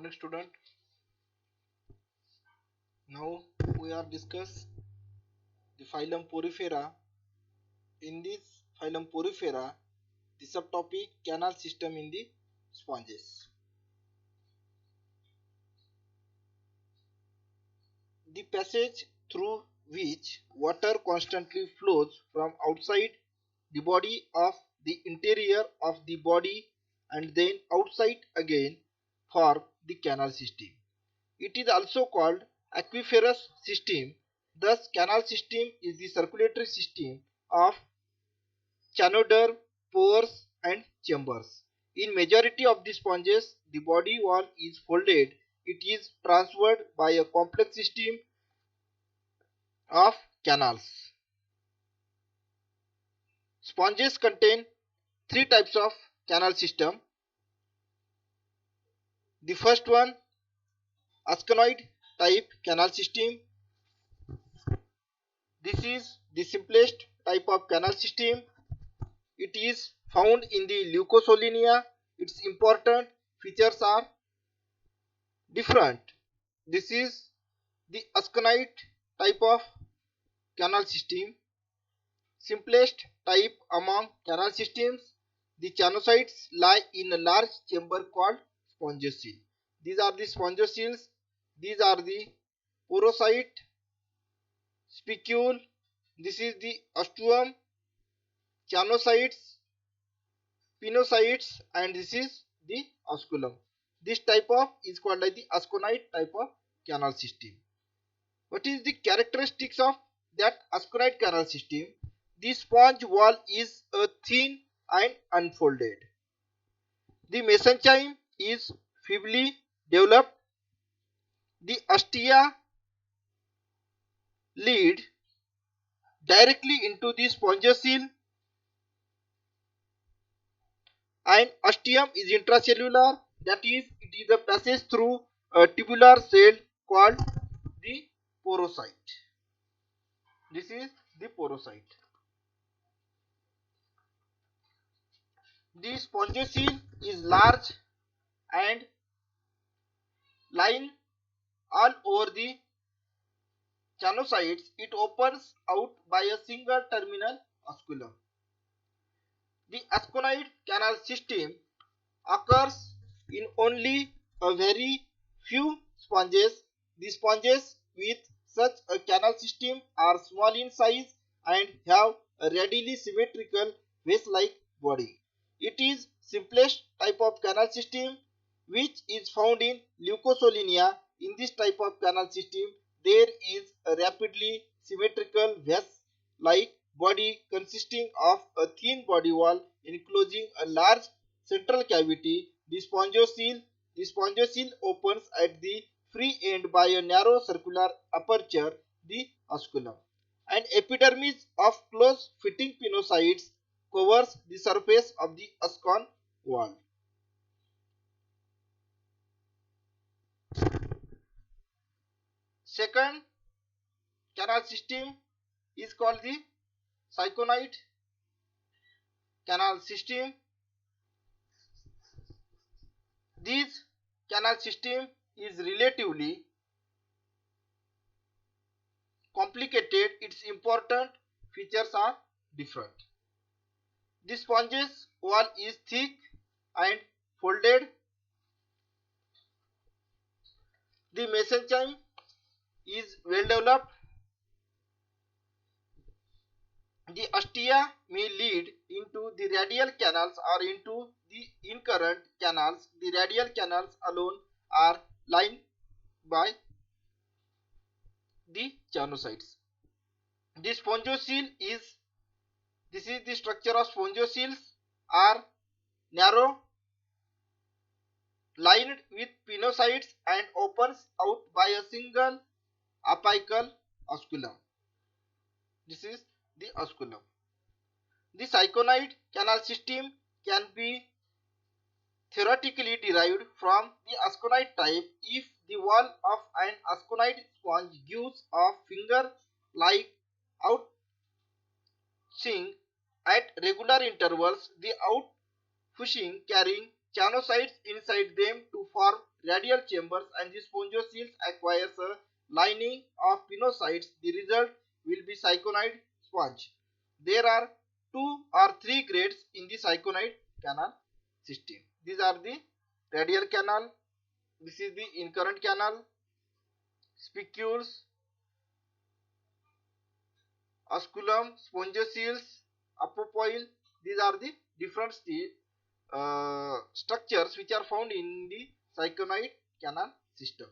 morning, student. Now we are discuss the phylum Porifera. In this phylum Porifera, the subtopic canal system in the sponges. The passage through which water constantly flows from outside the body of the interior of the body and then outside again for the canal system. It is also called aquiferous system. Thus, canal system is the circulatory system of chanoder, pores and chambers. In majority of the sponges, the body wall is folded. It is transferred by a complex system of canals. Sponges contain three types of canal system. The first one, asconoid type canal system. This is the simplest type of canal system. It is found in the Leucosolia. Its important features are different. This is the asconite type of canal system, simplest type among canal systems. The chanocytes lie in a large chamber called spongiocele. These are the spongioceles. These are the porocyte, spicule. This is the ostium, chanocytes, pinocytes, and this is the osculum. This type of is called like the asconite type of canal system. What is the characteristics of that asconite canal system? The sponge wall is thin and unfolded. The mesenchyme is feebly developed. The ostia lead directly into the spongiocele and ostium is intracellular, that is, it is a passage through a tubular cell called the porocyte. This is the porocyte. The spongiocele is large and lying all over the chanocytes. It opens out by a single terminal osculum. The asconite canal system occurs in only a very few sponges. The sponges with such a canal system are small in size and have a radially symmetrical vase-like body. It is simplest type of canal system which is found in Leucosolia. In this type of canal system, there is a rapidly symmetrical vase-like body consisting of a thin body wall enclosing a large central cavity. The spongiocele opens at the free end by a narrow circular aperture, the osculum. An epidermis of close-fitting pinocytes covers the surface of the ascon wall. Second canal system is called the syconite canal system. This canal system is relatively complicated. Its important features are different. The sponge's wall is thick and folded. The mesenchyme is well developed. The ostia may lead into the radial canals or into the incurrent canals. The radial canals alone are lined by the chanocytes. The spongiocele is, this is the structure of spongioceles, are narrow, lined with pinocytes and opens out by a single apical osculum. This is the osculum. The syconite canal system can be theoretically derived from the asconite type if the wall of an asconite sponge gives a finger-like outpushing at regular intervals. The outpushing carrying chanocytes inside them to form radial chambers, and the spongiosils acquires a lining of pinocytes. The result will be cyconide sponge. There are 2 or 3 grades in the cyconide canal system. These are the radial canal, this is the incurrent canal, spicules, osculum, spongiosils, apopoil. These are the different structures which are found in the cyconide canal system.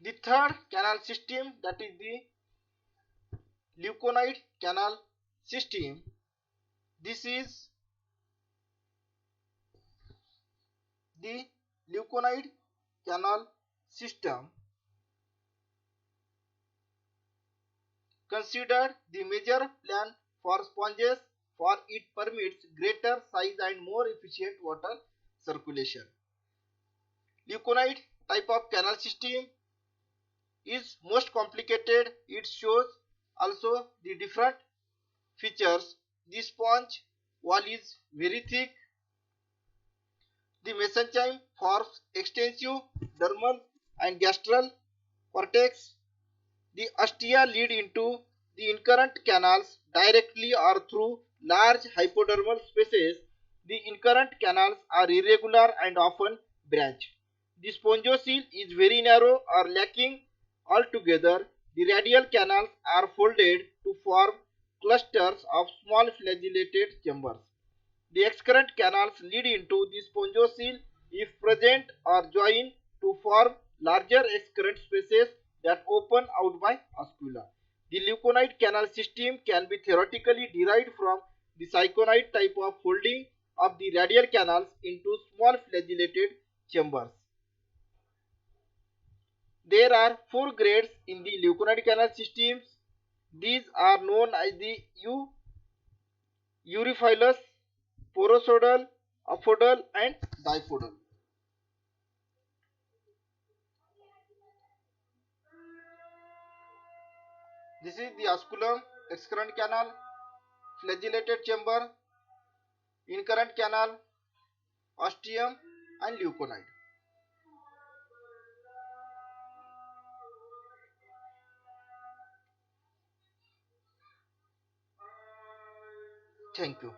The third canal system, that is the leuconide canal system. This is the leuconide canal system considered the major plan for sponges, for it permits greater size and more efficient water circulation. Leuconide type of canal system is most complicated. It shows also the different features. The sponge wall is very thick. The mesenchyme forms extensive dermal and gastral cortex. The ostia lead into the incurrent canals directly or through large hypodermal spaces. The incurrent canals are irregular and often branched. The spongiosele is very narrow or lacking altogether. The radial canals are folded to form clusters of small flagellated chambers. The excurrent canals lead into the spongiosele if present or join to form larger excurrent spaces that open out by oscula. The leuconide canal system can be theoretically derived from the cyconide type of folding of the radial canals into small flagellated chambers. There are 4 grades in the leuconide canal systems. These are known as the euryphilous, porosodal, apodal, and dipodal. This is the osculum, excurrent canal, flagellated chamber, incurrent canal, ostium, and leuconide. Thank you.